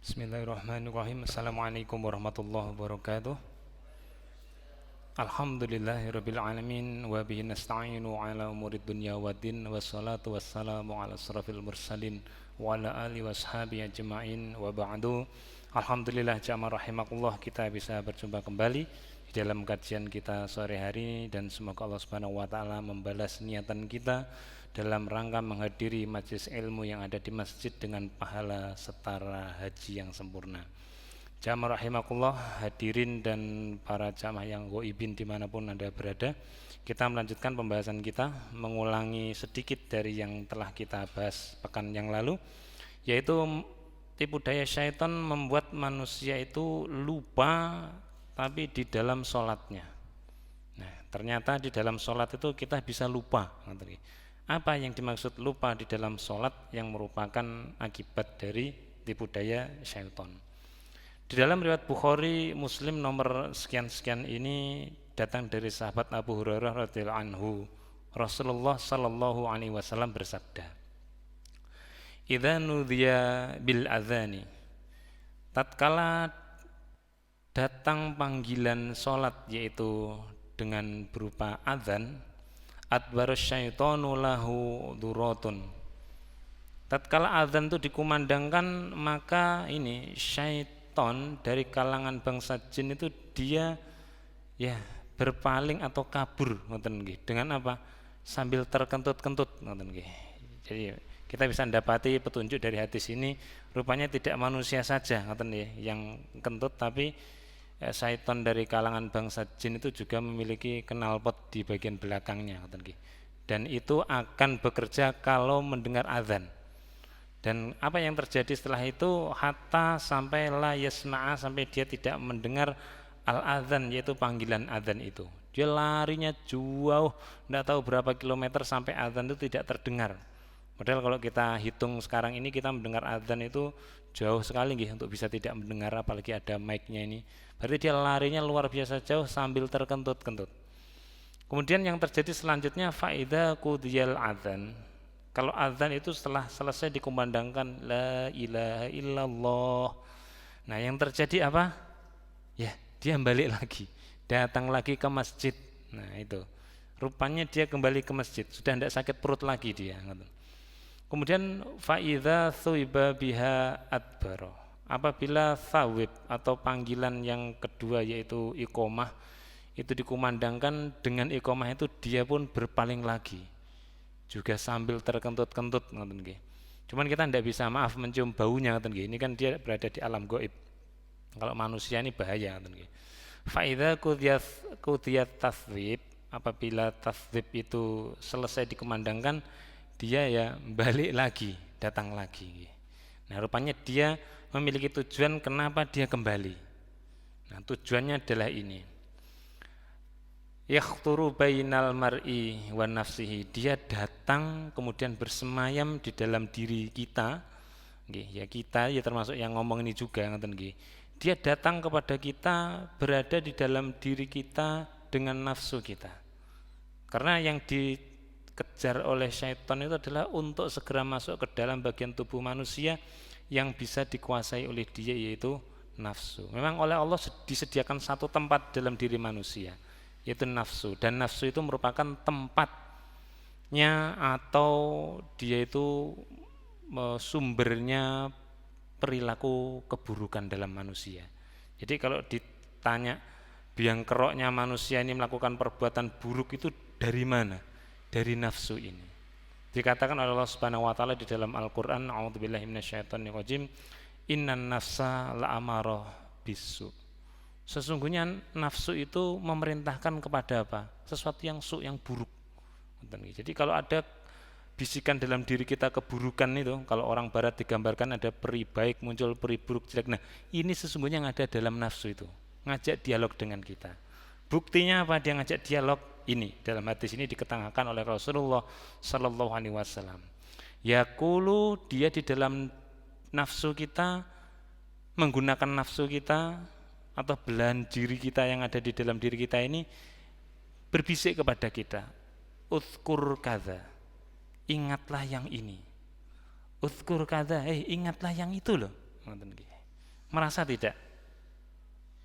Bismillahirrahmanirrahim. Assalamualaikum warahmatullahi wabarakatuh. Alhamdulillahirabbil alamin wa bihi nasta'inu ala umuri dunya waddin wassalatu wassalamu ala asrafil mursalin wa ala alihi washabihi ajma'in wa ba'du. Alhamdulillah jamaah rahimakumullah, kita bisa berjumpa kembali di dalam kajian kita sore hari ini, dan semoga Allah Subhanahu wa taala membalas niatan kita dalam rangka menghadiri majelis ilmu yang ada di masjid dengan pahala setara haji yang sempurna. Jamaah rahimakumullah, hadirin dan para jamaah yang ghaibin dimanapun Anda berada, kita melanjutkan pembahasan kita, mengulangi sedikit dari yang telah kita bahas pekan yang lalu, yaitu tipu daya syaitan membuat manusia itu lupa tapi di dalam sholatnya. Nah, ternyata di dalam sholat itu kita bisa lupa. Apa yang dimaksud lupa di dalam sholat yang merupakan akibat dari tipu daya syaitan? Di dalam riwayat Bukhari, Muslim nomor sekian-sekian ini datang dari sahabat Abu Hurairah radhiyallahu anhu. Rasulullah sallallahu alaihi wasallam bersabda, "Idza nudiya bil adzani." Tatkala datang panggilan sholat, yaitu dengan berupa adzan, adbarus syaitanu lahu duratun. Tatkala adzan itu dikumandangkan, maka ini syaitan dari kalangan bangsa jin itu dia berpaling atau kabur, ngoten nggih. Dengan apa? Sambil terkentut-kentut, ngoten nggih. Jadi kita bisa mendapati petunjuk dari hadis ini, rupanya tidak manusia saja, ngoten nggih, yang kentut, tapi syaitan dari kalangan bangsa jin itu juga memiliki knalpot di bagian belakangnya, dan itu akan bekerja kalau mendengar azan. Dan apa yang terjadi setelah itu, hatta sampai la yasma'a, sampai dia tidak mendengar al-azan, yaitu panggilan azan itu. Dia larinya jauh, tidak tahu berapa kilometer sampai azan itu tidak terdengar. Padahal kalau kita hitung sekarang ini, kita mendengar azan itu jauh sekali untuk bisa tidak mendengar, apalagi ada mic-nya ini. Berarti dia larinya luar biasa jauh sambil terkentut-kentut. Kemudian yang terjadi selanjutnya, faida qudiyal adzan. Kalau adzan itu setelah selesai dikumandangkan la ilaha illallah. Nah, yang terjadi apa? Ya, dia balik lagi, datang lagi ke masjid. Nah, itu. Rupanya dia kembali ke masjid, sudah tidak sakit perut lagi dia. Kemudian faida thuiba biha adbaro. Apabila thawib atau panggilan yang kedua, yaitu iqomah, itu dikumandangkan, dengan iqomah itu dia pun berpaling lagi, juga sambil terkentut-kentut. Cuman kita tidak bisa, maaf, mencium baunya. Ini kan dia berada di alam gaib. Kalau manusia ini bahaya. Faidha qudiyat tasdhib, apabila tasdhib itu selesai dikumandangkan, dia balik lagi, datang lagi. Nah, rupanya dia memiliki tujuan kenapa dia kembali. Nah, tujuannya adalah ini. Yakhturu bainal mar'i wa nafsihi. Dia datang kemudian bersemayam di dalam diri kita. Kita termasuk yang ngomong ini juga, dia datang kepada kita, berada di dalam diri kita dengan nafsu kita. Karena yang dikejar oleh syaitan itu adalah untuk segera masuk ke dalam bagian tubuh manusia yang bisa dikuasai oleh dia, yaitu nafsu. Memang oleh Allah disediakan satu tempat dalam diri manusia, yaitu nafsu, dan nafsu itu merupakan tempatnya atau dia itu sumbernya perilaku keburukan dalam manusia. Jadi kalau ditanya biang keroknya manusia ini melakukan perbuatan buruk itu dari mana? Dari nafsu ini. Dikatakan oleh Allah Subhanahu wa taala di dalam Al-Qur'an, a'udzubillahi minasyaitonirrajim, innan nafsa la'amarah bisu. Sesungguhnya nafsu itu memerintahkan kepada apa? Sesuatu yang yang buruk. Jadi kalau ada bisikan dalam diri kita keburukan itu, kalau orang barat digambarkan ada peri baik muncul peri buruk jelek. Nah, ini sesungguhnya yang ada dalam nafsu itu, ngajak dialog dengan kita. Buktinya apa dia ngajak dialog? Ini dalam hadis ini diketengahkan oleh Rasulullah sallallahu alaihi wasallam. Yaqulu, dia di dalam nafsu kita, menggunakan nafsu kita atau belahan diri kita yang ada di dalam diri kita ini berbisik kepada kita, uzkur kadza, ingatlah yang ini. Uzkur kadza, ingatlah yang itu loh. Merasa tidak?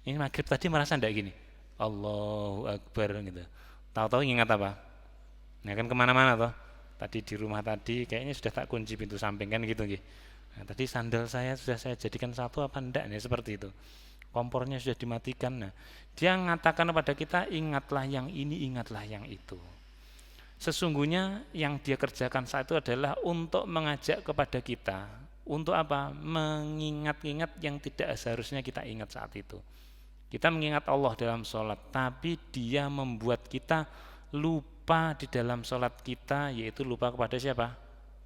Ini maghrib tadi merasa tidak gini? Allahu Akbar gitu. Tahu-tahu ingat apa? Nah kan kemana-mana toh. Tadi di rumah tadi kayaknya sudah tak kunci pintu samping kan gitu. Nah, tadi sandal saya sudah saya jadikan satu apa enggak nih seperti itu. Kompornya sudah dimatikan. Nah, dia mengatakan kepada kita ingatlah yang ini, ingatlah yang itu. Sesungguhnya yang dia kerjakan saat itu adalah untuk mengajak kepada kita untuk apa? Mengingat-ingat yang tidak seharusnya kita ingat saat itu. Kita mengingat Allah dalam sholat, tapi dia membuat kita lupa di dalam sholat kita, yaitu lupa kepada siapa?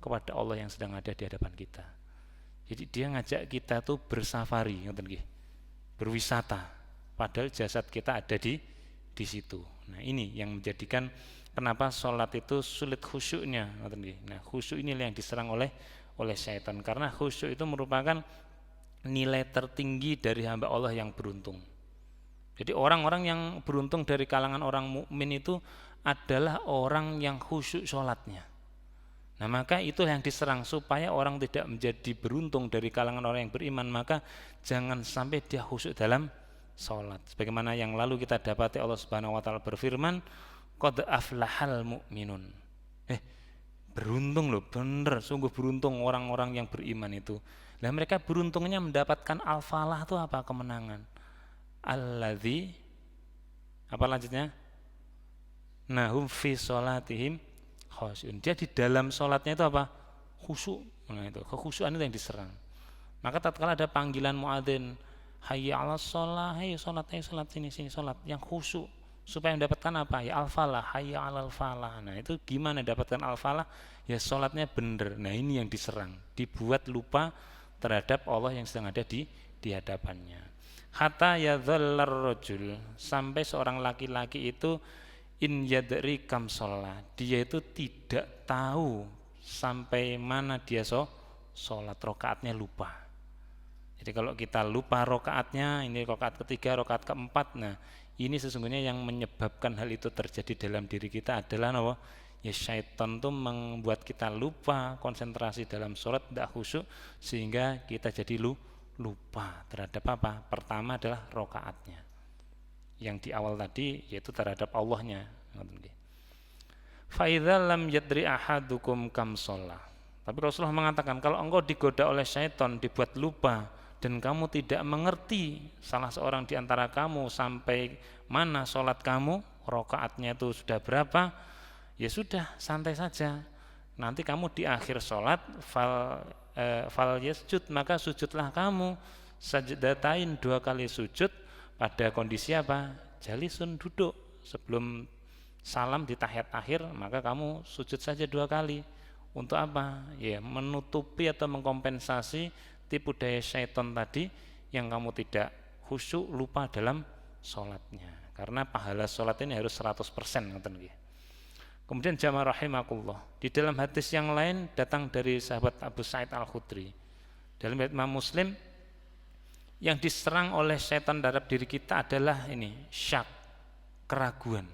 Kepada Allah yang sedang ada di hadapan kita. Jadi dia ngajak kita tuh bersafari, berwisata, padahal jasad kita ada di situ. Nah ini yang menjadikan kenapa sholat itu sulit khusyuknya. Nah khusyuk inilah yang diserang oleh syaitan, karena khusyuk itu merupakan nilai tertinggi dari hamba Allah yang beruntung. Jadi orang-orang yang beruntung dari kalangan orang mukmin itu adalah orang yang khusyuk sholatnya. Nah maka itu yang diserang, supaya orang tidak menjadi beruntung dari kalangan orang yang beriman, maka jangan sampai dia khusyuk dalam sholat. Sebagaimana yang lalu kita dapati Allah Subhanahu Wa Taala berfirman, qad aflahal mu'minun. Beruntung loh, bener, sungguh beruntung orang-orang yang beriman itu. Nah mereka beruntungnya mendapatkan al-falah itu apa? Kemenangan. Alladzi, apa lanjutnya? Nahum fi sholatihim khusyun. Dia di dalam sholatnya itu apa? Khusyuk. Nah itu kekhusyuan itu yang diserang. Maka tatkala ada panggilan muadzin, hayya 'alas shalah, hey sholat, hey sholat, sini sholat, yang khusyuk, supaya mendapatkan apa? Ya al-falah, hayya 'alal falah. Nah itu gimana dapatkan al-falah? Ya sholatnya benar. Nah ini yang diserang, dibuat lupa terhadap Allah yang sedang ada di hadapannya. Hatta yadhallar rajul, sampai seorang laki-laki itu in yadri kam sholat, dia itu tidak tahu sampai mana dia sholat, rokaatnya lupa. Jadi kalau kita lupa rokaatnya, ini rokaat ketiga, rokaat keempat, nah ini sesungguhnya yang menyebabkan hal itu terjadi dalam diri kita adalah apa? Ya syaitan itu membuat kita lupa konsentrasi dalam sholat, tidak khusyuk, sehingga kita jadi lupa terhadap apa? Pertama adalah rokaatnya, yang di awal tadi, yaitu terhadap Allahnya. Fa idza lam yadri ahadukum kam shalah. Tapi Rasulullah mengatakan, kalau engkau digoda oleh syaitan, dibuat lupa, dan kamu tidak mengerti salah seorang di antara kamu sampai mana sholat kamu, rokaatnya itu sudah berapa, ya sudah, santai saja. Nanti kamu di akhir sholat fal yasjud, maka sujudlah kamu sajdatain, 2 kali sujud pada kondisi apa? Jalisun, duduk. Sebelum salam di tahiyat akhir, maka kamu sujud saja 2 kali. Untuk apa? Ya menutupi atau mengkompensasi tipu daya syaitan tadi, yang kamu tidak khusyuk, lupa dalam sholatnya. Karena pahala sholat ini harus 100%. Kemudian jamaah rahimakumullah, di dalam hadis yang lain datang dari sahabat Abu Sa'id Al-Khudri, dalam riwayat Imam Muslim, yang diserang oleh setan dalam diri kita adalah ini, syak, keraguan.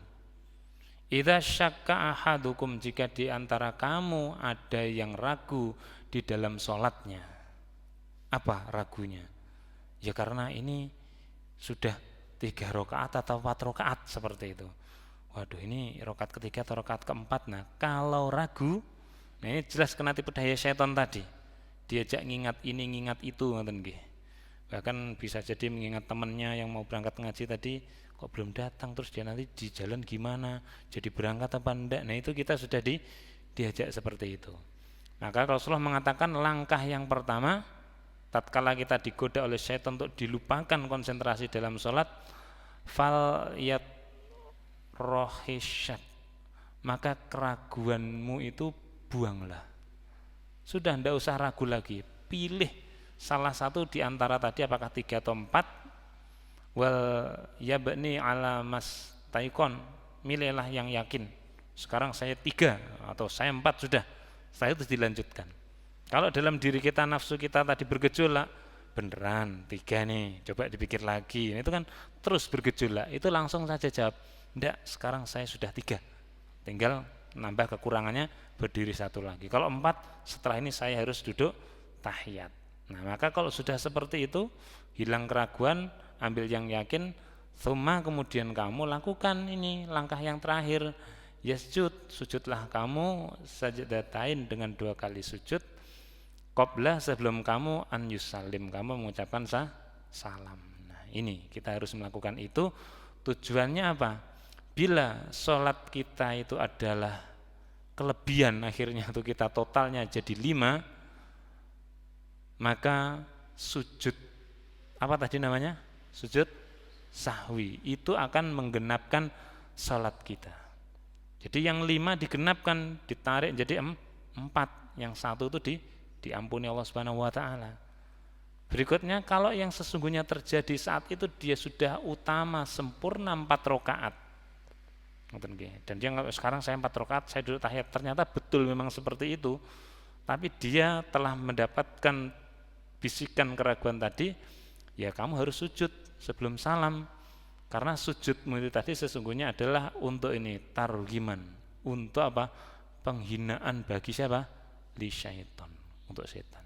Idza syakka ahadukum, jika di antara kamu ada yang ragu di dalam sholatnya. Apa ragunya? Ya karena ini sudah 3 rakaat atau 4 rakaat seperti itu. Waduh, ini rakaat ketiga atau rakaat keempat. Nah kalau ragu, nah ini jelas kena tipu daya setan tadi, diajak ngingat ini ngingat itu, bahkan bisa jadi mengingat temannya yang mau berangkat ngaji tadi, kok belum datang, terus dia nanti di jalan gimana, jadi berangkat apa enggak. Nah itu kita sudah diajak seperti itu. Maka Rasulullah mengatakan langkah yang pertama, tatkala kita digoda oleh setan untuk dilupakan konsentrasi dalam sholat, fal yat rohisyak, maka keraguanmu itu buanglah. Sudah tidak usah ragu lagi, pilih salah satu di antara tadi, apakah 3 atau 4. Wal yabni ala mas taikon, milihlah yang yakin. Sekarang saya 3 atau saya 4 sudah, saya itu dilanjutkan. Kalau dalam diri kita, nafsu kita tadi bergejolak, beneran 3 nih, coba dipikir lagi, itu kan terus bergejolak, itu langsung saja jawab, enggak, sekarang saya sudah 3, tinggal nambah kekurangannya, berdiri 1 lagi. Kalau 4, setelah ini saya harus duduk tahiyat. Nah, maka kalau sudah seperti itu, hilang keraguan, ambil yang yakin, tsumma kemudian kamu lakukan ini langkah yang terakhir, yasjud, sujudlah kamu sajdatain dengan 2 kali sujud, qabla sebelum kamu an yusallim, kamu mengucapkan salam. Nah, ini kita harus melakukan itu. Tujuannya apa? Bila sholat kita itu adalah kelebihan, akhirnya itu kita totalnya jadi 5, maka sujud apa tadi namanya? Sujud sahwi itu akan menggenapkan sholat kita. Jadi yang 5 digenapkan, ditarik jadi 4, yang 1 itu diampuni Allah Subhanahu wa taala. Berikutnya, kalau yang sesungguhnya terjadi saat itu dia sudah utama sempurna 4 rakaat. Dan dia sekarang saya 4 rakaat, saya duduk tahiyat, ternyata betul memang seperti itu. Tapi dia telah mendapatkan bisikan keraguan tadi, ya kamu harus sujud sebelum salam. Karena sujudmu itu tadi sesungguhnya adalah untuk ini, targhiman, untuk apa? Penghinaan bagi siapa? Li syaitan, untuk setan.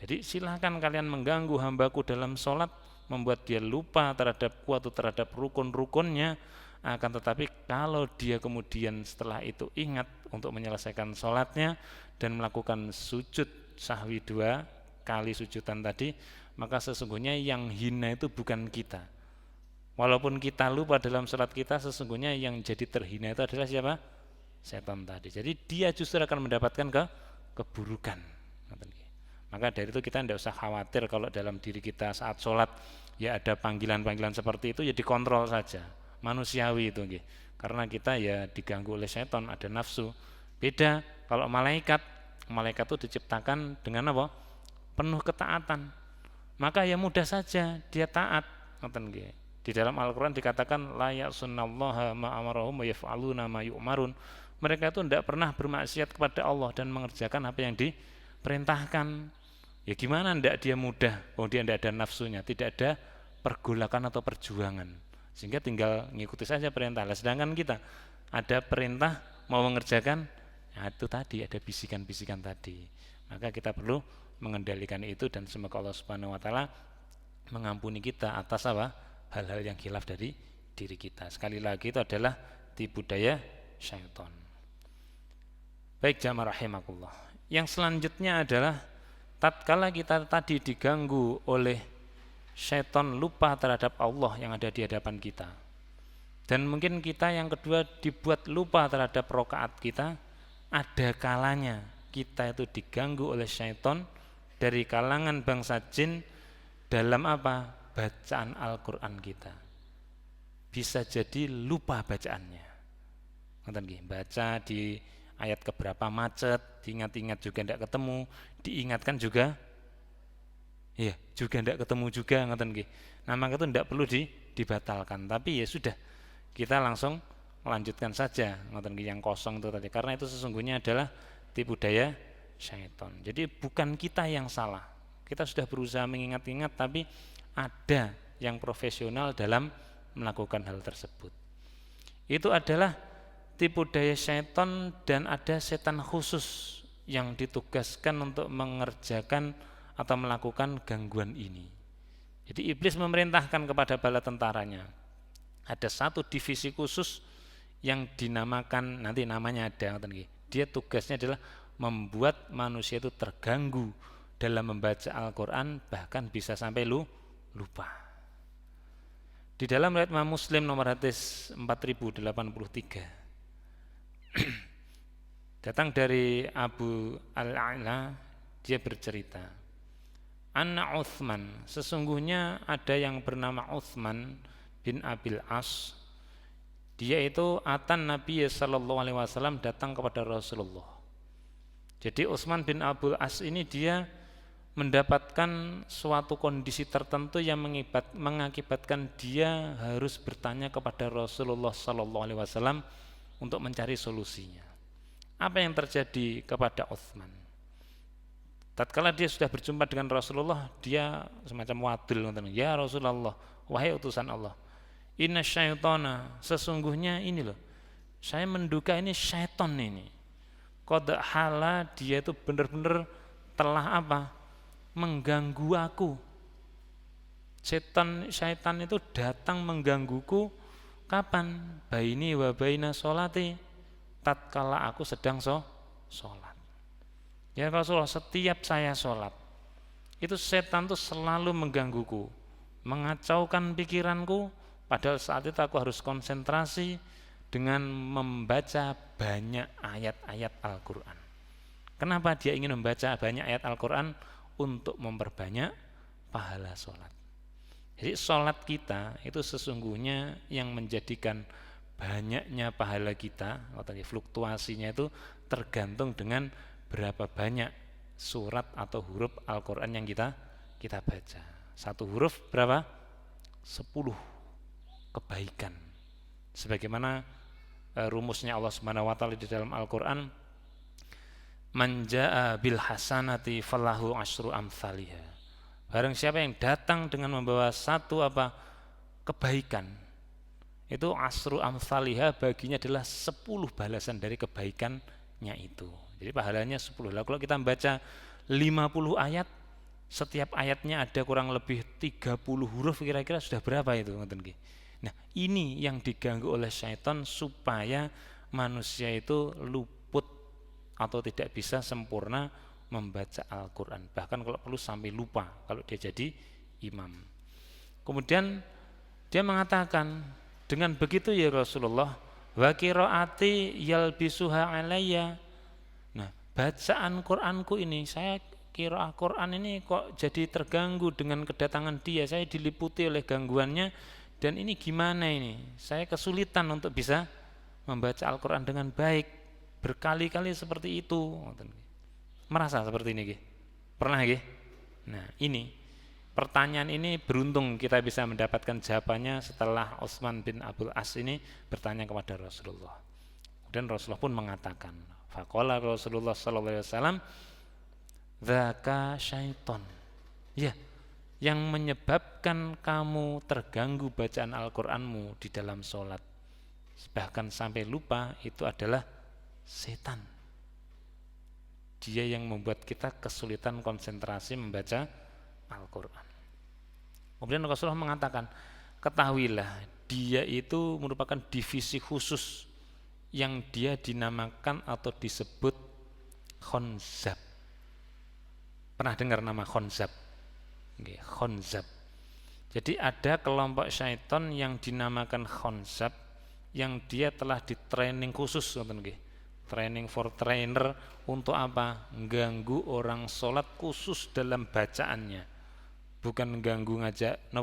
Jadi silahkan kalian mengganggu hambaku dalam sholat, membuat dia lupa terhadap atau terhadap rukun-rukunnya. Akan tetapi kalau dia kemudian setelah itu ingat untuk menyelesaikan sholatnya dan melakukan sujud sahwi 2 kali sujudan tadi, maka sesungguhnya yang hina itu bukan kita. Walaupun kita lupa dalam sholat kita, sesungguhnya yang jadi terhina itu adalah siapa? Setan tadi. Jadi dia justru akan mendapatkan keburukan. Maka dari itu kita tidak usah khawatir kalau dalam diri kita saat sholat ya ada panggilan-panggilan seperti itu, ya dikontrol saja, manusiawi itu. Karena kita ya diganggu oleh setan, ada nafsu. Beda kalau malaikat itu diciptakan dengan apa? Penuh ketaatan. Maka ya mudah saja dia taat. Di dalam Al-Quran dikatakan la ya'sunallaha ma amarahum wa yaf'aluna ma yu'marun. Mereka itu tidak pernah bermaksiat kepada Allah dan mengerjakan apa yang diperintahkan. Ya gimana tidak dia mudah? Dia tidak ada nafsunya, tidak ada pergolakan atau perjuangan, sehingga tinggal ngikuti saja perintah. Sedangkan kita ada perintah mau mengerjakan, nah itu tadi ada bisikan-bisikan tadi. Maka kita perlu mengendalikan itu, dan semoga Allah Subhanahu wa taala mengampuni kita atas apa? Hal-hal yang khilaf dari diri kita. Sekali lagi itu adalah tipu daya syaitan. Baik jamaah rahimakumullah. Yang selanjutnya adalah tatkala kita tadi diganggu oleh syaitan lupa terhadap Allah yang ada di hadapan kita. Dan mungkin kita yang kedua dibuat lupa terhadap rakaat kita, ada kalanya kita itu diganggu oleh syaitan dari kalangan bangsa jin dalam apa? Bacaan Al-Quran kita. Bisa jadi lupa bacaannya. Baca di ayat keberapa macet, diingat-ingat juga tidak ketemu, diingatkan juga ya juga tidak ketemu juga. Nah maka itu tidak perlu dibatalkan, tapi ya sudah, kita langsung melanjutkan saja yang kosong itu tadi, karena itu sesungguhnya adalah tipu daya syaitan. Jadi bukan kita yang salah, kita sudah berusaha mengingat-ingat, tapi ada yang profesional dalam melakukan hal tersebut. Itu adalah tipu daya syaitan, dan ada setan khusus yang ditugaskan untuk mengerjakan atau melakukan gangguan ini. Jadi iblis memerintahkan kepada bala tentaranya, ada satu divisi khusus yang dinamakan, nanti namanya ada, dia tugasnya adalah membuat manusia itu terganggu dalam membaca Al-Quran, bahkan bisa sampai lupa. Di dalam riwayat Imam Muslim nomor hadis 4083 datang dari Abu Al-A'la, dia bercerita, Anna Uthman, sesungguhnya ada yang bernama Uthman bin Abil As, dia itu atan Nabi sallallahu alaihi wasallam, datang kepada Rasulullah. Jadi Uthman bin Abil As ini dia mendapatkan suatu kondisi tertentu yang mengakibatkan dia harus bertanya kepada Rasulullah sallallahu alaihi wasallam untuk mencari solusinya. Apa yang terjadi kepada Uthman? Tatkala dia sudah berjumpa dengan Rasulullah, dia semacam wadul, ya Rasulullah, wahai utusan Allah, inna syaitana, sesungguhnya ini loh, saya menduga ini syaitan ini, qad hala, dia itu benar-benar telah apa? mengganggu aku. Syaitan itu datang menggangguku kapan? Baini wa baina sholati, tatkala aku sedang sholat. Ya Rasulullah, setiap saya sholat itu setan tuh selalu menggangguku, mengacaukan pikiranku, padahal saat itu aku harus konsentrasi dengan membaca banyak ayat-ayat Al-Quran. Kenapa dia ingin membaca banyak ayat Al-Quran? Untuk memperbanyak pahala sholat. Jadi sholat kita itu sesungguhnya yang menjadikan banyaknya pahala kita, atau fluktuasinya itu tergantung dengan berapa banyak surat atau huruf Al-Quran yang kita baca. Satu huruf berapa? 10 kebaikan. Sebagaimana rumusnya Allah Subhanahu wa taala di dalam Al-Quran, man jaa bil hasanati falahu asyru amsalihha. Barang siapa yang datang dengan membawa satu kebaikan, itu asyru amsalihha, baginya adalah 10 balasan dari kebaikannya itu. Jadi pahalanya 10. Lalu kalau kita membaca 50 ayat, setiap ayatnya ada kurang lebih 30 huruf, kira-kira sudah berapa itu? Nah, ini yang diganggu oleh syaitan supaya manusia itu luput atau tidak bisa sempurna membaca Al-Quran. Bahkan kalau perlu sampai lupa kalau dia jadi imam. Kemudian dia mengatakan, dengan begitu ya Rasulullah, wa qiraati yalbisuha alayya. Nah, bacaan Quranku ini, saya qiraah Quran ini kok jadi terganggu dengan kedatangan dia. Saya diliputi oleh gangguannya, dan ini gimana ini? Saya kesulitan untuk bisa membaca Al-Quran dengan baik. Berkali-kali seperti itu. Merasa seperti ini? Pernah? Nah, ini pertanyaan ini beruntung kita bisa mendapatkan jawabannya setelah Utsman bin Abdul As ini bertanya kepada Rasulullah. Dan Rasulullah pun mengatakan, faqala Rasulullah sallallahu alaihi wasallam, dzaka syaiton. Ya, yang menyebabkan kamu terganggu bacaan Al-Qur'anmu di dalam sholat, bahkan sampai lupa, itu adalah setan. Dia yang membuat kita kesulitan konsentrasi membaca Al-Qur'an. Kemudian Rasulullah mengatakan, ketahuilah dia itu merupakan divisi khusus yang dia dinamakan atau disebut khonzab. Pernah dengar nama khonzab? Khonzab. Jadi ada kelompok syaitan yang dinamakan khonzab, yang dia telah di training khusus, training for trainer, untuk apa? Ganggu orang sholat khusus dalam bacaannya. Bukan ganggu ngajak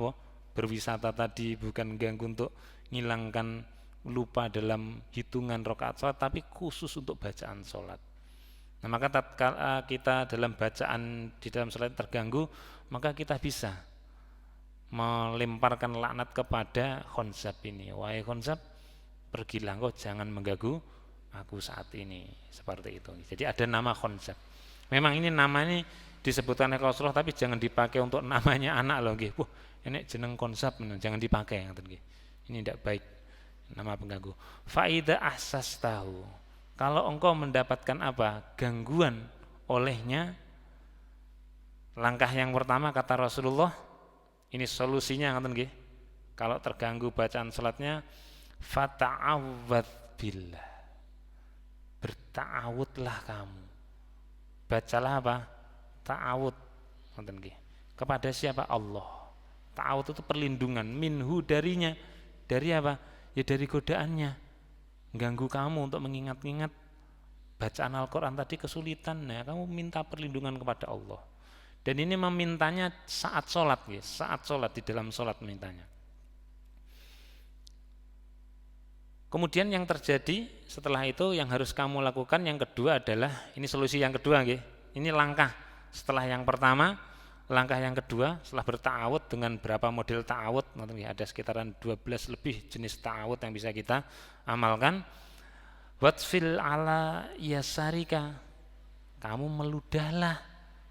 berwisata tadi, bukan ganggu untuk ngilangkan lupa dalam hitungan rakaat sholat, tapi khusus untuk bacaan sholat. Nah, maka tatkala kita dalam bacaan di dalam sholat terganggu, maka kita bisa melemparkan laknat kepada khonzab ini. Wahai khonzab, pergilah engkau, jangan mengganggu aku saat ini, seperti itu. Jadi ada nama khonzab. Memang ini nama ini disebutkan oleh Rasulullah, tapi jangan dipakai untuk namanya anak loh. Wah, ini jeneng khonzab, jangan dipakai. Ini tidak baik, nama pengganggu. Faida ahsas tahu, kalau engkau mendapatkan gangguan olehnya, langkah yang pertama kata Rasulullah, ini solusinya, kalau terganggu bacaan salatnya, fata'awwadz billah, berta'awudlah kamu. Bacalah ta'awud. Kepada siapa? Allah. Ta'awud itu perlindungan, minhu, darinya. Dari apa? Ya dari godaannya. Ganggu kamu untuk mengingat-ingat bacaan Al-Quran tadi kesulitan. Nah, kamu minta perlindungan kepada Allah. Dan ini memintanya saat sholat, saat sholat, di dalam sholat mintanya. Kemudian yang terjadi setelah itu yang harus kamu lakukan yang kedua adalah, ini solusi yang kedua, ini langkah setelah yang pertama. Langkah yang kedua setelah berta'awud dengan berapa model ta'awud, ada sekitaran 12 lebih jenis ta'awud yang bisa kita amalkan. Watfil ala yasarika, kamu meludahlah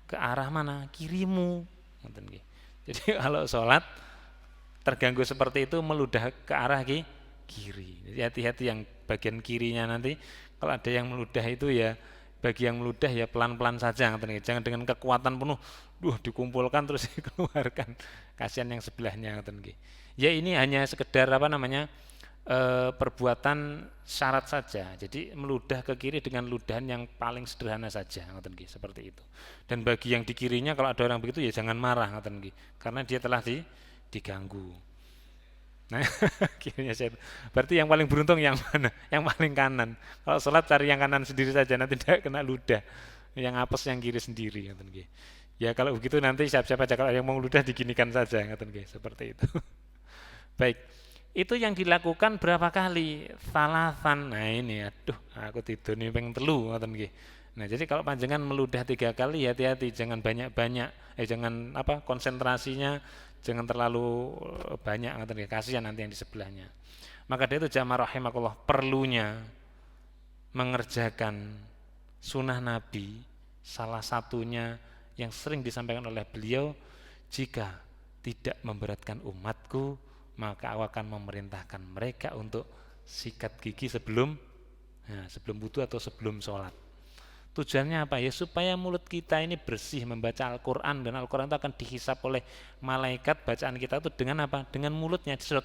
ke arah mana? Kirimu. Jadi kalau sholat terganggu seperti itu, meludah ke arah kiri. Jadi hati-hati yang bagian kirinya nanti, kalau ada yang meludah itu ya bagi yang meludah ya pelan-pelan saja, jangan dengan kekuatan penuh, dikumpulkan terus dikeluarkan, kasihan yang sebelahnya. Ya ini hanya sekedar apa namanya, perbuatan syarat saja. Jadi meludah ke kiri dengan ludahan yang paling sederhana saja, seperti itu. Dan bagi yang di kirinya kalau ada orang begitu ya jangan marah, karena dia telah diganggu. Nah, kirinya saya. Berarti yang paling beruntung yang mana? Yang paling kanan. Kalau sholat cari yang kanan sendiri saja, nanti tidak kena ludah. Yang apes yang kiri sendiri, ya kalau begitu nanti siap-siap aja, kalau yang mau ludah diginikan saja, seperti itu. Baik, itu yang dilakukan berapa kali? Salasan. Nah ini, aduh, aku tidur nih pengen telu, Nah jadi kalau panjangan meludah 3 kali, hati-hati, jangan banyak-banyak, jangan apa konsentrasinya, jangan terlalu banyak, kasihan nanti yang di sebelahnya. Maka dari itu jamaah rahimakumullah, perlunya mengerjakan sunnah Nabi, salah satunya yang sering disampaikan oleh beliau, jika tidak memberatkan umatku, maka aku akan memerintahkan mereka untuk sikat gigi sebelum wudu atau sebelum sholat. Tujuannya apa ya? Supaya mulut kita ini bersih membaca Al-Quran, dan Al-Quran itu akan dihisap oleh malaikat bacaan kita itu dengan apa? Dengan mulutnya disedot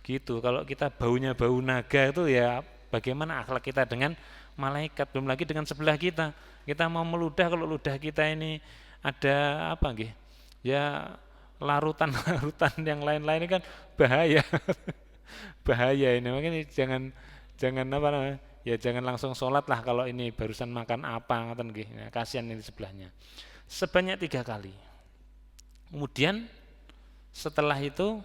gitu. Kalau kita baunya bau naga itu ya bagaimana akhlak kita dengan malaikat, belum lagi dengan sebelah kita. Kita mau meludah, kalau ludah kita ini ada apa nggih? Ya larutan-larutan yang lain-lain ini kan bahaya. Bahaya ini. Makanya jangan apa namanya? Ya jangan langsung sholat lah kalau ini barusan makan apa, nah, kasihan ini sebelahnya. Sebanyak 3 kali. Kemudian setelah itu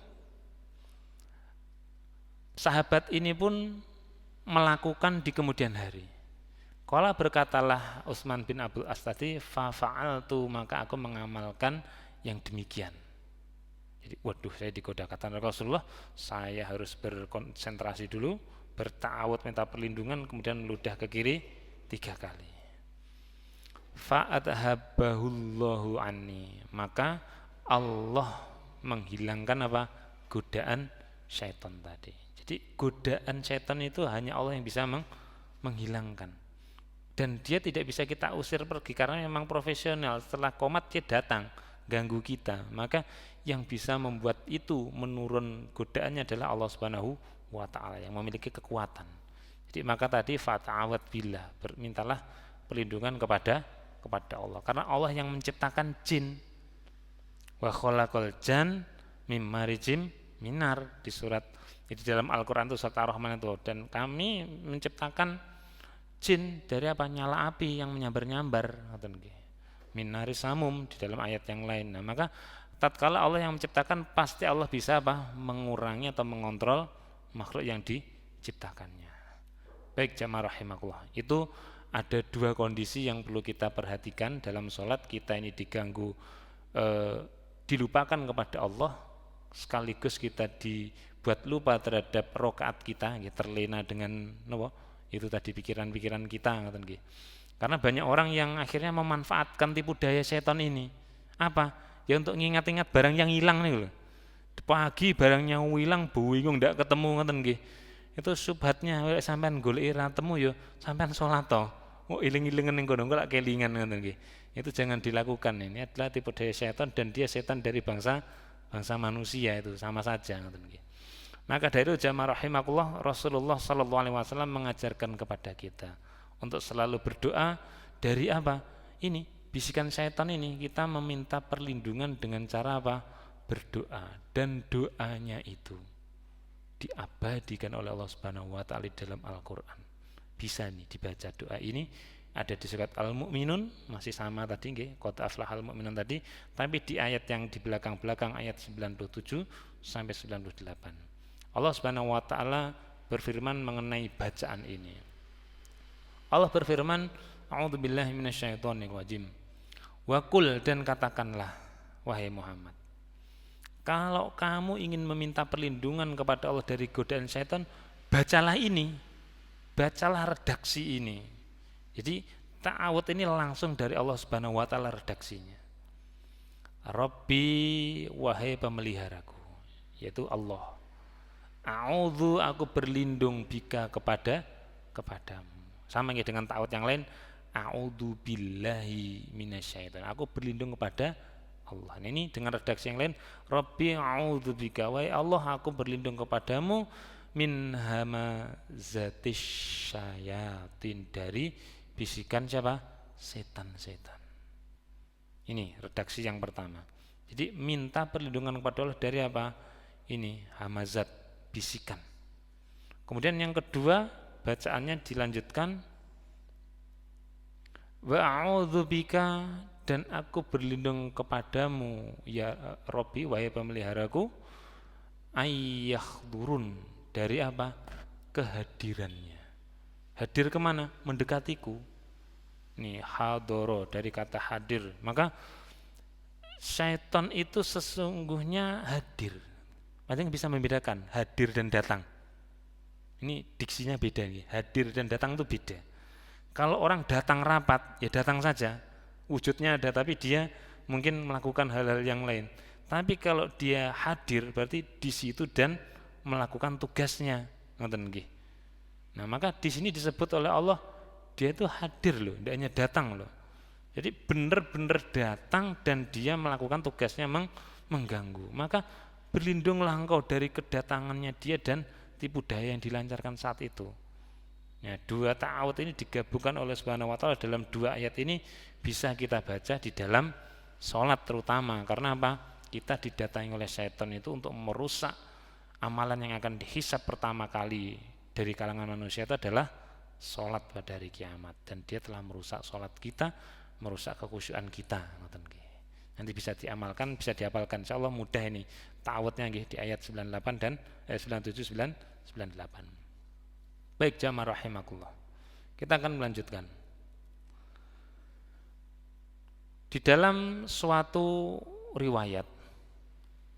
sahabat ini pun melakukan di kemudian hari. Qala berkatalah Utsman bin Abdul As tadi, fa fa'altu, maka aku mengamalkan yang demikian. Jadi waduh, saya digoda kata Rasulullah, saya harus berkonsentrasi dulu, berta'awud minta perlindungan, kemudian meludah ke kiri 3 kali. Fa'adhabahullahu anni, maka Allah menghilangkan apa? Godaan syaitan tadi. Jadi godaan syaitan itu hanya Allah yang bisa menghilangkan. Dan dia tidak bisa kita usir pergi karena memang profesional. Setelah qomat dia datang ganggu kita. Maka yang bisa membuat itu menurun godaannya adalah Allah Subhanahu wa ta'ala yang memiliki kekuatan. Jadi maka tadi fata'awad billah, mintalah perlindungan kepada Allah, karena Allah yang menciptakan jin. Wa khalaqal jan mim marijim minar, di surat itu dalam Al-Qur'an itu surat Ar-Rahman itu, dan kami menciptakan jin dari apa? Nyala api yang menyambar-nyambar, minari samum di dalam ayat yang lain. Nah, maka tatkala Allah yang menciptakan, pasti Allah bisa apa? Mengurangi atau mengontrol makhluk yang diciptakannya. Baik jamaah rahimakumullah, itu ada 2 kondisi yang perlu kita perhatikan dalam sholat. Kita ini diganggu, dilupakan kepada Allah, sekaligus kita dibuat lupa terhadap rokaat kita, terlena dengan itu tadi pikiran-pikiran kita. Karena banyak orang yang akhirnya memanfaatkan tipu daya setan ini. Apa? Ya untuk ngingat-ingat barang yang hilang nih loh. Pagi barangnya hilang, bingung ndak ketemu, itu subhatnya. Sampean golek ra temu yo sampean salat to. Iling-ilingen ning kono kok kelingan, itu jangan dilakukan. Ini adalah tipu daya setan, dan dia setan dari bangsa manusia, itu sama saja. Maka dari itu jamaah rahimakumullah, Rasulullah sallallahu alaihi wasallam mengajarkan kepada kita untuk selalu berdoa dari apa? Ini bisikan setan ini, kita meminta perlindungan dengan cara apa? Berdoa, dan doanya itu diabadikan oleh Allah Subhanahu wa taala dalam Al-Qur'an. Bisa nih dibaca doa ini, ada di surat Al-Mu'minun, masih sama tadi nggih, qad aflahal mu'minun tadi, tapi di ayat yang di belakang-belakang ayat 97 sampai 98. Allah Subhanahu wa taala berfirman mengenai bacaan ini. Allah berfirman, a'udzubillahi minasyaitonir rajim. Wa qul, dan katakanlah wahai Muhammad, kalau kamu ingin meminta perlindungan kepada Allah dari godaan syaitan, bacalah ini, bacalah redaksi ini. Jadi ta'awud ini langsung dari Allah Subhanahu wa taala redaksinya. Rabbi, wahai pemeliharaku, yaitu Allah. A'udzu, aku berlindung bika kepadamu. Sama dengan ta'awud yang lain, a'udzu billahi minasyaiton. Aku berlindung kepada Allah. Nah, ini dengan redaksi yang lain, Rabbi a'udzubika, wahai Allah aku berlindung kepadamu min hamazatis syayatin, dari bisikan siapa? Setan-setan. Ini redaksi yang pertama. Jadi minta perlindungan kepada Allah dari apa? Ini hamazat, bisikan. Kemudian yang kedua bacaannya dilanjutkan, wa a'udzubika, dan aku berlindung kepadamu ya Rabbi, wahai pemeliharaku, ayyakhdurun, dari apa? Kehadirannya. Hadir kemana? Mendekatiku. Nih hadoro, dari kata hadir. Maka syaitan itu sesungguhnya hadir. Ada yang bisa membedakan hadir dan datang. Ini diksinya beda nih. Hadir dan datang itu beda. Kalau orang datang rapat, ya datang saja. Wujudnya ada, tapi dia mungkin melakukan hal-hal yang lain. Tapi kalau dia hadir, berarti di situ dan melakukan tugasnya. Ngoten nggih. Nah, maka di sini disebut oleh Allah, dia itu hadir loh, tidak hanya datang loh. Jadi benar-benar datang dan dia melakukan tugasnya mengganggu. Maka berlindunglah engkau dari kedatangannya dia dan tipu daya yang dilancarkan saat itu. Ya, dua ta'awud ini digabungkan oleh Subhanahu wa ta'ala dalam dua ayat ini bisa kita baca di dalam sholat terutama. Karena apa? Kita didatangi oleh syaitan itu untuk merusak amalan yang akan dihisab pertama kali dari kalangan manusia, itu adalah sholat pada hari kiamat. Dan dia telah merusak sholat kita, merusak kekhusyuan kita. Nanti bisa diamalkan, bisa dihafalkan. Insyaallah mudah ini ta'awudnya di ayat 98 dan 97, 98. Baik jamaah rahimakumullah. Kita akan melanjutkan. Di dalam suatu riwayat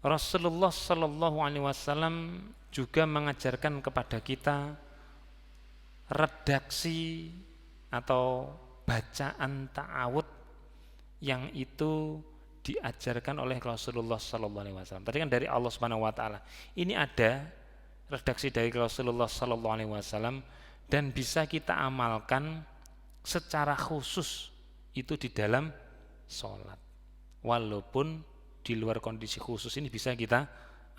Rasulullah sallallahu alaihi wasallam juga mengajarkan kepada kita redaksi atau bacaan ta'awud yang itu diajarkan oleh Rasulullah sallallahu alaihi wasallam. Tadi kan dari Allah Subhanahu wa taala. Ini ada redaksi dari Rasulullah sallallahu alaihi wasallam dan bisa kita amalkan secara khusus itu di dalam sholat. Walaupun di luar kondisi khusus ini bisa kita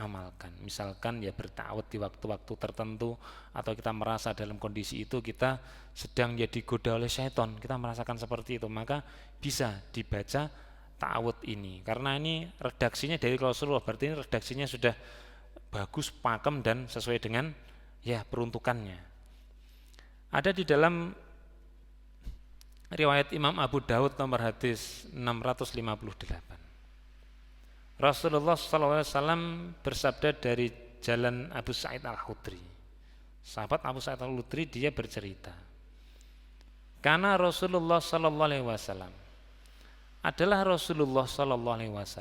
amalkan. Misalkan ya berta'awud di waktu-waktu tertentu, atau kita merasa dalam kondisi itu kita sedang jadi digoda oleh syaitan, kita merasakan seperti itu, maka bisa dibaca ta'awud ini. Karena ini redaksinya dari Rasulullah, berarti ini redaksinya sudah bagus, pakem dan sesuai dengan ya peruntukannya. Ada di dalam riwayat Imam Abu Daud nomor hadis 658. Rasulullah SAW bersabda dari jalan Abu Sa'id Al-Khudri. Sahabat Abu Sa'id Al-Khudri dia bercerita, karena Rasulullah SAW adalah Rasulullah SAW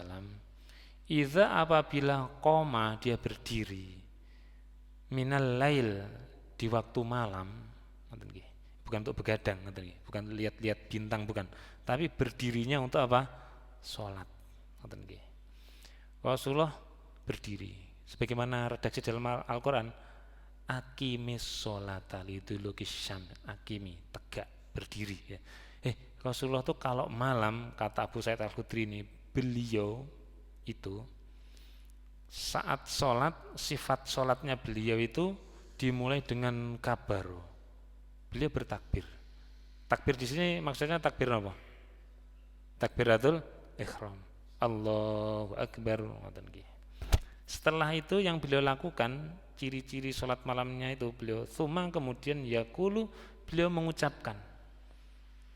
idza apabila qoma, dia berdiri, minal lail, di waktu malam, bukan untuk begadang, bukan lihat-lihat bintang, bukan, tapi berdirinya untuk apa? Sholat. Rasulullah berdiri sebagaimana redaksi dalam Al-Quran, akimis sholata liduluki syam, akimi, tegak, berdiri ya. Rasulullah tuh kalau malam, kata Abu Sa'id Al-Khudri ini, beliau itu saat sholat, sifat sholatnya beliau itu dimulai dengan kabar. Beliau bertakbir. Takbir di sini maksudnya takbir apa? Takbiratul ihram. Allahu akbar. Setelah itu yang beliau lakukan, ciri-ciri sholat malamnya itu beliau tsumma, kemudian yaqulu, beliau mengucapkan.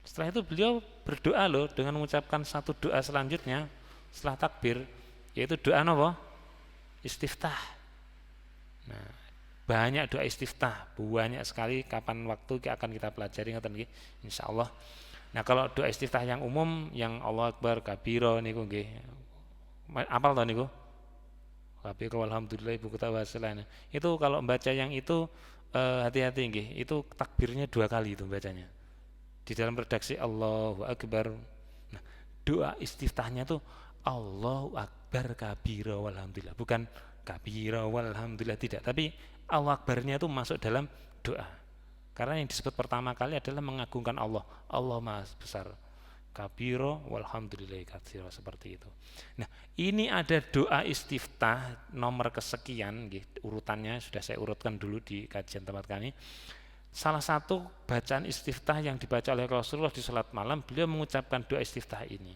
Setelah itu beliau berdoa loh, dengan mengucapkan satu doa selanjutnya setelah takbir, yaitu doa apa? Istiftah. Nah, banyak doa istiftah, banyak sekali, kapan waktu akan kita pelajari insyaallah. Nah, kalau doa istiftah yang umum, yang Allah Akbar kabira niku nggih. Apal to niku? Kabira walhamdulillah ibu kita wasalana. Itu kalau membaca yang itu hati-hati nggih. Itu takbirnya 2 kali itu bacanya. Di dalam redaksi Allahu Akbar. Nah, doa istiftahnya tuh Allahu Akbar kabira walhamdulillah. Bukan kabira walhamdulillah, tidak, tapi Allahu Akbarnya itu masuk dalam doa. Karena yang disebut pertama kali adalah mengagungkan Allah. Allah Maha Besar. Kabiro walhamdulillahi katsira, seperti itu. Nah, ini ada doa istiftah nomor kesekian, urutannya sudah saya urutkan dulu di kajian tempat kami. Salah satu bacaan istiftah yang dibaca oleh Rasulullah di salat malam, beliau mengucapkan doa istiftah ini.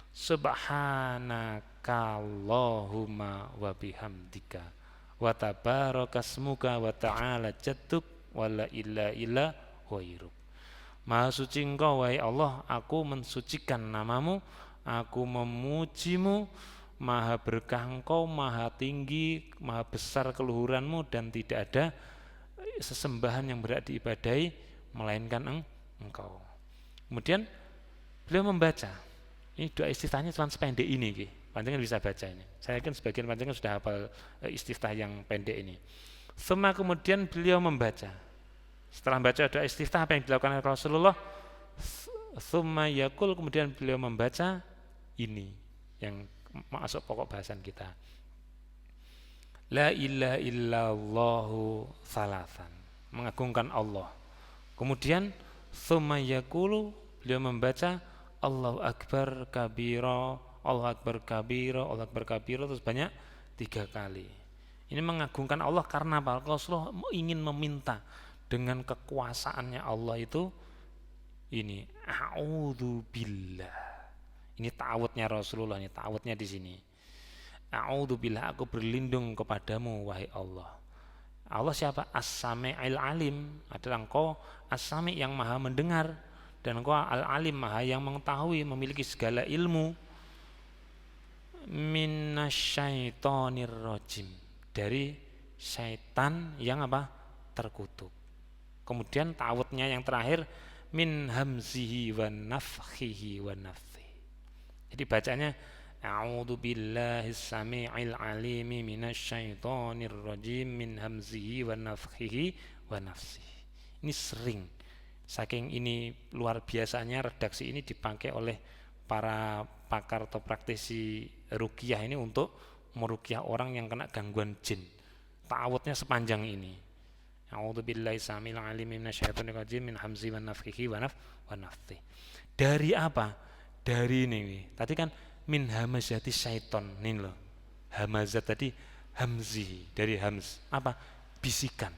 Subhanakallahumma wa bihamdika wa tabarakasmuka wa ta'ala jadduk wa la ilaha illa ghairuk. Maha suci Engkau wahai Allah, aku mensucikan namamu, aku memujimu, maha berkah Engkau, maha tinggi, maha besar keluhuranmu, dan tidak ada sesembahan yang berhak diibadahi melainkan Engkau. Kemudian beliau membaca, ini doa istiftahnya cuma sependek ini, panjenengan bisa baca ini. Saya yakin sebagian panjenengan sudah hafal istiftah yang pendek ini. Semua kemudian beliau membaca. Setelah membaca doa istiftah, apa yang dilakukan oleh Rasulullah? Tsumma yaqul, kemudian beliau membaca ini yang masuk pokok bahasan kita. La ilaha illallahu salasan, mengagungkan Allah. Kemudian tsumma yaqulu, beliau membaca Allahu akbar kabira, Allahu akbar kabira, Allahu akbar kabira, terus banyak 3 kali. Ini mengagungkan Allah karena apa? Rasulullah ingin meminta dengan kekuasaannya Allah itu ini a'udzubillah. Ini ta'awudnya Rasulullah, ini ta'awudnya di sini. A'udzubillah, aku berlindung kepadamu wahai Allah. Allah siapa? As-Sami'il Alim, adalah Engkau As-Sami' yang maha mendengar, dan Engkau Al-Alim, maha yang mengetahui, memiliki segala ilmu. Minasyaitonir rajim, dari syaitan yang apa? Terkutuk. Kemudian ta'awudnya yang terakhir min hamzihi wa nafthihi wa nafthihi. Jadi bacanya a'udzu billahis samii'il 'alimi minasyaitonir rajim min hamzihi wa nafthihi wa nafthihi. Ini sering, saking ini luar biasanya redaksi ini dipakai oleh para pakar atau praktisi ruqyah ini untuk meruqyah orang yang kena gangguan jin. Ta'awudnya sepanjang ini. A'udzu billahi samil alim minasyaitonir rajim min hamzi wa nafthihi wa nafthihi. Dari apa? Dari ini. Tadi kan min hamazati syaiton, ini loh. Hamazat tadi hamzi, dari hamz. Apa? Bisikan.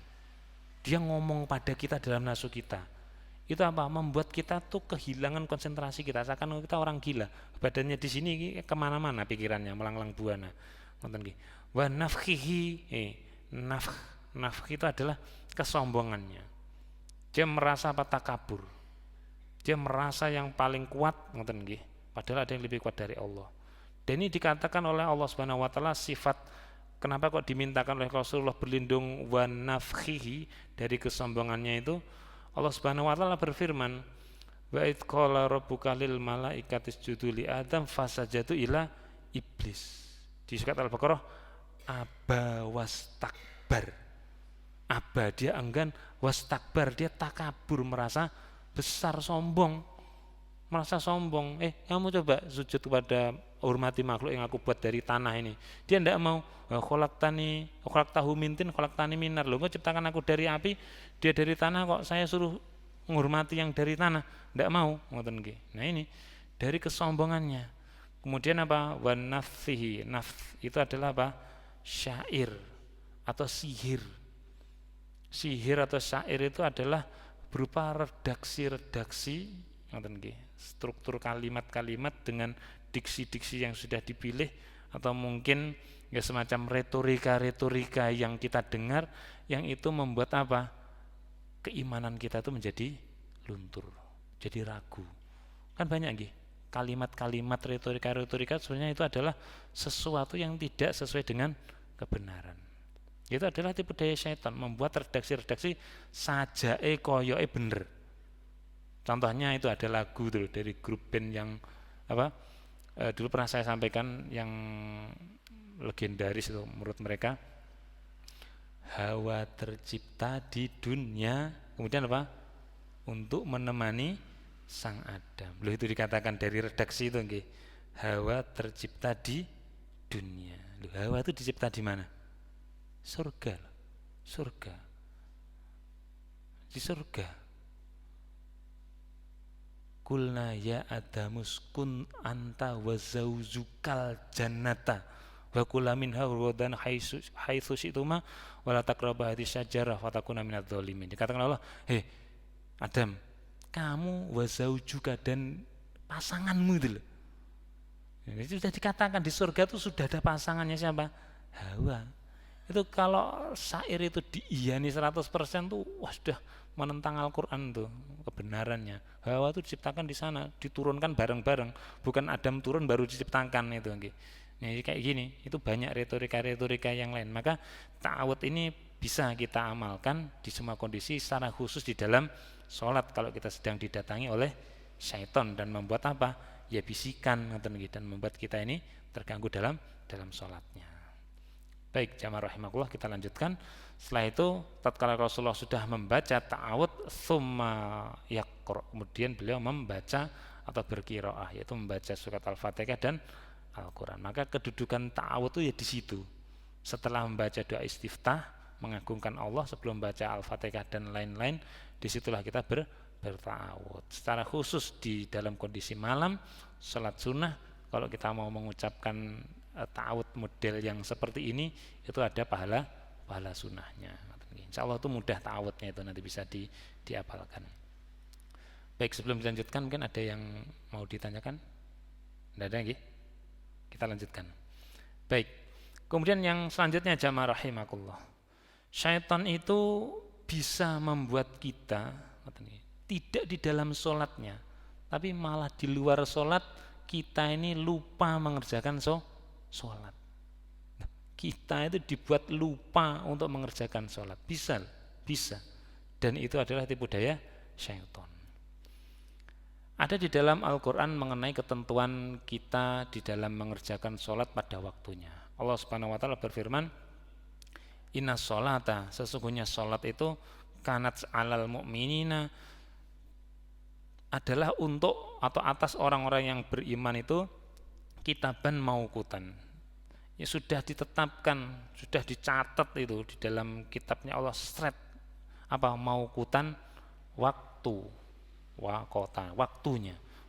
Dia ngomong pada kita dalam nafsu kita. Itu apa? Membuat kita tuh kehilangan konsentrasi kita, seakan kita orang gila. Badannya di sini kemana-mana pikirannya, melanglang buana. Wa nafthihi, nafkh itu adalah kesombongannya. Dia merasa takabur. Dia merasa yang paling kuat, padahal ada yang lebih kuat dari Allah. Dan ini dikatakan oleh Allah Subhanahu wa taala sifat, kenapa kok dimintakan oleh Rasulullah berlindung wa nafkhihi dari kesombongannya itu? Allah Subhanahu wa taala berfirman, wa id qala rabbuka lil malaikati isjudu li adam fasajadu ila iblis. Di surat Al-Baqarah, aba wastakbar. Aba, dia enggan, wastakbar, dia takabur, merasa besar, sombong, merasa sombong. Kamu coba sujud kepada, hormati makhluk yang aku buat dari tanah ini. Dia tidak mau. Khalaqtahu min tin, khalaqtani minar. Loh, kau ciptakan aku dari api, dia dari tanah, kok saya suruh menghormati yang dari tanah? Tidak mau. Nah ini dari kesombongannya. Kemudian apa? Wa nafthihi. Nafth itu adalah apa? Syair atau sihir. Sihir atau syair itu adalah berupa redaksi-redaksi, struktur kalimat-kalimat dengan diksi-diksi yang sudah dipilih, atau mungkin ya semacam retorika-retorika yang kita dengar, yang itu membuat apa? Keimanan kita itu menjadi luntur, jadi ragu. Kan banyak kalimat-kalimat retorika-retorika sebenarnya itu adalah sesuatu yang tidak sesuai dengan kebenaran. Itu adalah tipu daya syaitan, membuat redaksi-redaksi sajae koyoke bener. Contohnya itu ada lagu tuh dari grup band yang dulu pernah saya sampaikan, yang legendaris itu menurut mereka. Hawa tercipta di dunia, kemudian apa? Untuk menemani sang Adam. Loh, itu dikatakan dari redaksi itu nggih. Hawa tercipta di dunia. Loh, hawa itu dicipta di mana? Surga. di surga. Kulna ya Adamus kun anta wa zaujukal jannata wa kula minha ragadan haitsu syi'tuma wa la taqrabu hadhihi syajarah fatakuna minadz dzalimin. Dikatakan Allah, "Hei Adam, kamu wa zaujuka dan pasanganmu itu loh." Itu sudah dikatakan di surga itu sudah ada pasangannya siapa? Hawa. Itu kalau syair itu diiyani 100% tuh wah sudah menentang Al-Quran tuh kebenarannya. Hawa itu diciptakan di sana, diturunkan bareng-bareng, bukan Adam turun baru diciptakan itu. Nah, kayak gini, itu banyak retorika-retorika yang lain. Maka ta'awud ini bisa kita amalkan di semua kondisi, secara khusus di dalam sholat kalau kita sedang didatangi oleh syaitan dan membuat apa? Ya bisikan dan membuat kita ini terganggu dalam sholatnya. Baik, jamaah rahimakumullah, kita lanjutkan. Setelah itu tatkala Rasulullah sudah membaca ta'awud tsumma yaqra, kemudian beliau membaca atau berqiraah, yaitu membaca surat Al-Fatihah dan Al-Qur'an. Maka kedudukan ta'awud itu ya di situ. Setelah membaca doa istiftah, mengagungkan Allah sebelum membaca Al-Fatihah dan lain-lain, disitulah kita berta'awud. Secara khusus di dalam kondisi malam, salat sunnah, kalau kita mau mengucapkan ta'awud model yang seperti ini, itu ada pahala sunnahnya. Insya Allah itu mudah ta'awudnya, itu nanti bisa diapalkan. Baik, sebelum dilanjutkan mungkin ada yang mau ditanyakan? Tidak ada lagi? Kita lanjutkan. Baik, kemudian yang selanjutnya jamaah rahimakumullah, syaitan itu bisa membuat kita tidak di dalam sholatnya, tapi malah di luar sholat kita ini lupa mengerjakan sholat. Kita itu dibuat lupa untuk mengerjakan sholat. Bisa. Dan itu adalah tipu daya syaitan. Ada di dalam Al-Quran mengenai ketentuan kita di dalam mengerjakan sholat pada waktunya. Allah Subhanahu wa ta'ala berfirman, "Inna sholata," sesungguhnya sholat itu kanat alal mu'minina, adalah untuk atau atas orang-orang yang beriman itu kitaban mauqutan. Ya sudah ditetapkan, sudah dicatat itu di dalam kitabnya Allah straight apa mauqutan, waktunya.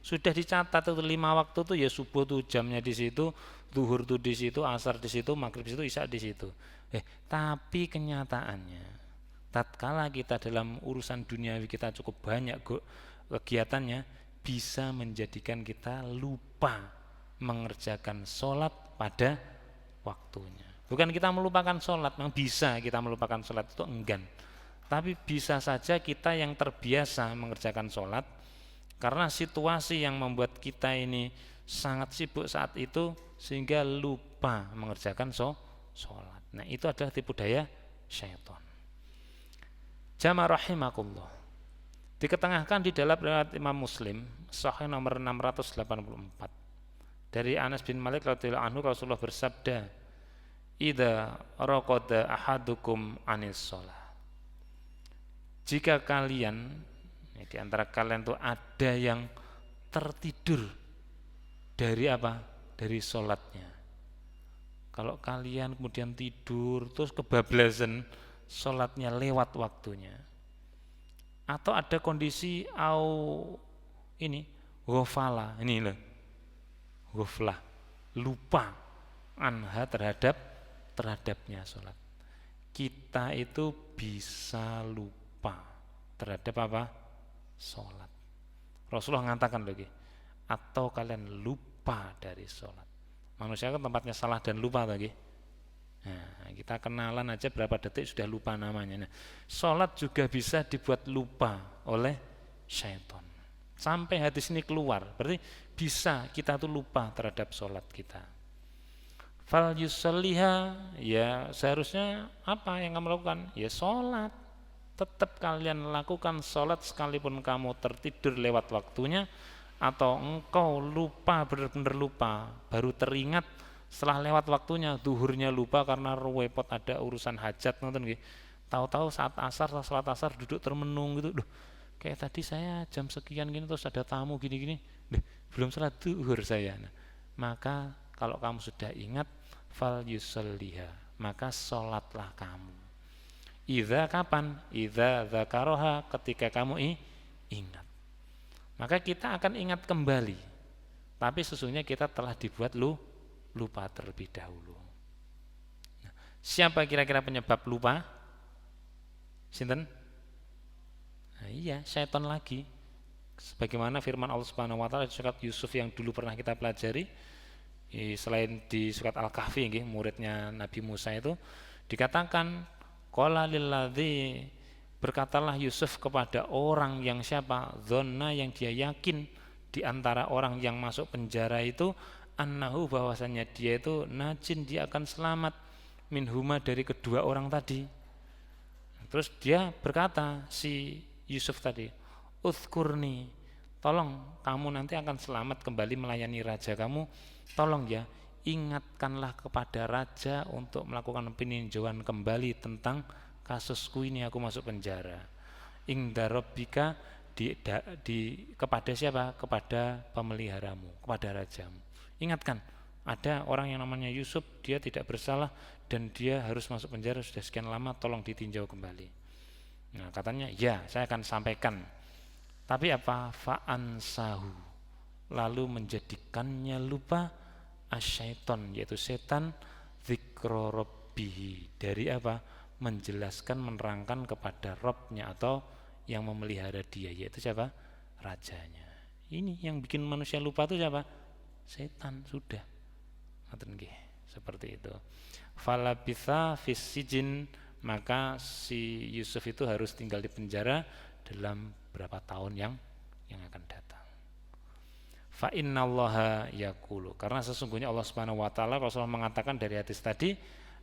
Sudah dicatat itu 5 waktu tuh ya, subuh tuh jamnya di situ, zuhur tuh di situ, asar di situ, maghrib di situ, isya di situ. Tapi kenyataannya tatkala kita dalam urusan duniawi kita cukup banyak kegiatannya, bisa menjadikan kita lupa mengerjakan sholat pada waktunya. Bukan kita melupakan sholat, memang bisa kita melupakan sholat, itu enggan. Tapi bisa saja kita yang terbiasa mengerjakan sholat, karena situasi yang membuat kita ini sangat sibuk saat itu, sehingga lupa mengerjakan sholat. Nah, itu adalah tipu daya syaitan. Jamaah rahimakumullah, diketengahkan di dalam riwayat Imam Muslim Sahih nomor 684 dari Anas bin Malik radhiyallahu anhu, Rasulullah bersabda, "Idza raqada ahadukum anis shalah." Jika kalian, di antara kalian tuh ada yang tertidur dari apa? Dari sholatnya. Kalau kalian kemudian tidur terus kebablasan, sholatnya lewat waktunya. Atau ada kondisi ghafala, ini loh, ghaflah, lupa anha terhadapnya sholat. Kita itu bisa lupa terhadap apa? Sholat. Rasulullah mengatakan lagi, atau kalian lupa dari sholat. Manusia kan tempatnya salah dan lupa lagi. Nah, kita kenalan aja berapa detik sudah lupa namanya. Nah, sholat juga bisa dibuat lupa oleh syaitan. Sampai hadis ini keluar, berarti bisa kita tuh lupa terhadap sholat kita. Fal yusalliha, ya seharusnya apa yang kamu lakukan? Ya sholat. Tetap kalian lakukan sholat sekalipun kamu tertidur lewat waktunya, atau engkau lupa, benar-benar lupa, baru teringat setelah lewat waktunya, zuhurnya lupa karena repot ada urusan hajat, nonton gitu. Tahu-tahu saat asar, sholat asar duduk termenung gitu, kayak tadi saya jam sekian gini terus ada tamu gini-gini, belum sholat zuhur saya. Nah, maka kalau kamu sudah ingat, fal yusalliha, maka sholatlah kamu. Idza kapan? Idza dzakaroha, ketika kamu ingat. Maka kita akan ingat kembali. Tapi sesungguhnya kita telah dibuat lupa terlebih dahulu. Nah, siapa kira-kira penyebab lupa? Sinten? Nah, iya, syaitan lagi. Sebagaimana firman Allah Subhanahu wa taala di surat Yusuf yang dulu pernah kita pelajari, selain di surat Al-Kahfi nggih, muridnya Nabi Musa itu dikatakan qala lilladzi, berkatalah Yusuf kepada orang yang siapa? Dzonna, yang dia yakin di antara orang yang masuk penjara itu, annahu, bahwasanya dia itu najin, dia akan selamat, minhuma, dari kedua orang tadi. Terus dia berkata, si Yusuf tadi, uzkurni, tolong kamu nanti akan selamat kembali melayani raja kamu, tolong ya ingatkanlah kepada raja untuk melakukan peninjauan kembali tentang kasusku ini, aku masuk penjara. Inda rabbika, kepada siapa? Kepada pemeliharamu, kepada rajamu. Ingatkan, ada orang yang namanya Yusuf, dia tidak bersalah dan dia harus masuk penjara sudah sekian lama, tolong ditinjau kembali. Nah, katanya, ya saya akan sampaikan. Tapi apa? Fa'ansahu, lalu menjadikannya lupa, asyaiton, yaitu setan, dzikra rabbihi, dari apa? Menjelaskan, menerangkan kepada Robnya atau yang memelihara dia, yaitu siapa? Rajanya. Ini yang bikin manusia lupa itu siapa? Setan. Sudah. Seperti itu. Falabitha fis sijin, maka si Yusuf itu harus tinggal di penjara dalam berapa tahun yang akan datang. Fa innallaha yaqulu, karena sesungguhnya Allah Subhanahu wa taala, Rasulullah mengatakan dari hadis tadi,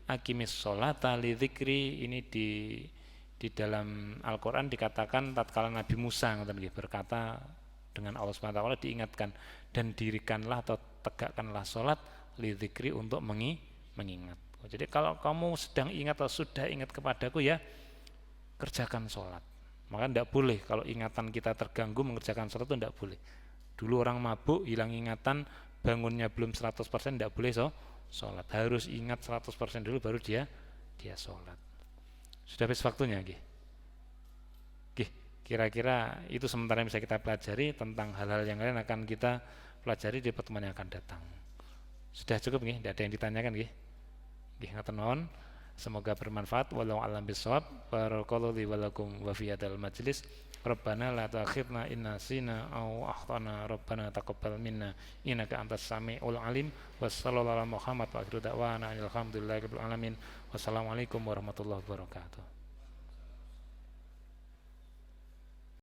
aqimis sholata li dzikri, ini di dalam Al-Qur'an dikatakan tatkala Nabi Musa berkata dengan Allah Subhanahu wa taala, diingatkan, dan dirikanlah atau tegakkanlah salat li dzikri, untuk mengingat. Jadi kalau kamu sedang ingat atau sudah ingat kepadaku, ya kerjakan sholat. Maka tidak boleh kalau ingatan kita terganggu mengerjakan sholat, itu tidak boleh. Dulu orang mabuk, hilang ingatan, bangunnya belum 100%, tidak boleh sholat. Harus ingat 100% dulu baru dia sholat. Sudah habis waktunya, kira-kira itu sementara yang bisa kita pelajari. Tentang hal-hal yang lain akan kita pelajari di pertemuan yang akan datang. Sudah cukup, tidak ada yang ditanyakan, ngaten nuwun. Semoga bermanfaat. Wallahu a'lam bishawab. Barakallahu li wa lakum wa fi hadzal majlis. Rabbana la tu'akhidna in nasina aw akhtana. Rabbana taqabbal minna innaka antas samiul alim. Wassallallahu ala Muhammad wa akhiru da'wana alhamdulillahi rabbil alamin. Wassalamualaikum warahmatullahi wabarakatuh.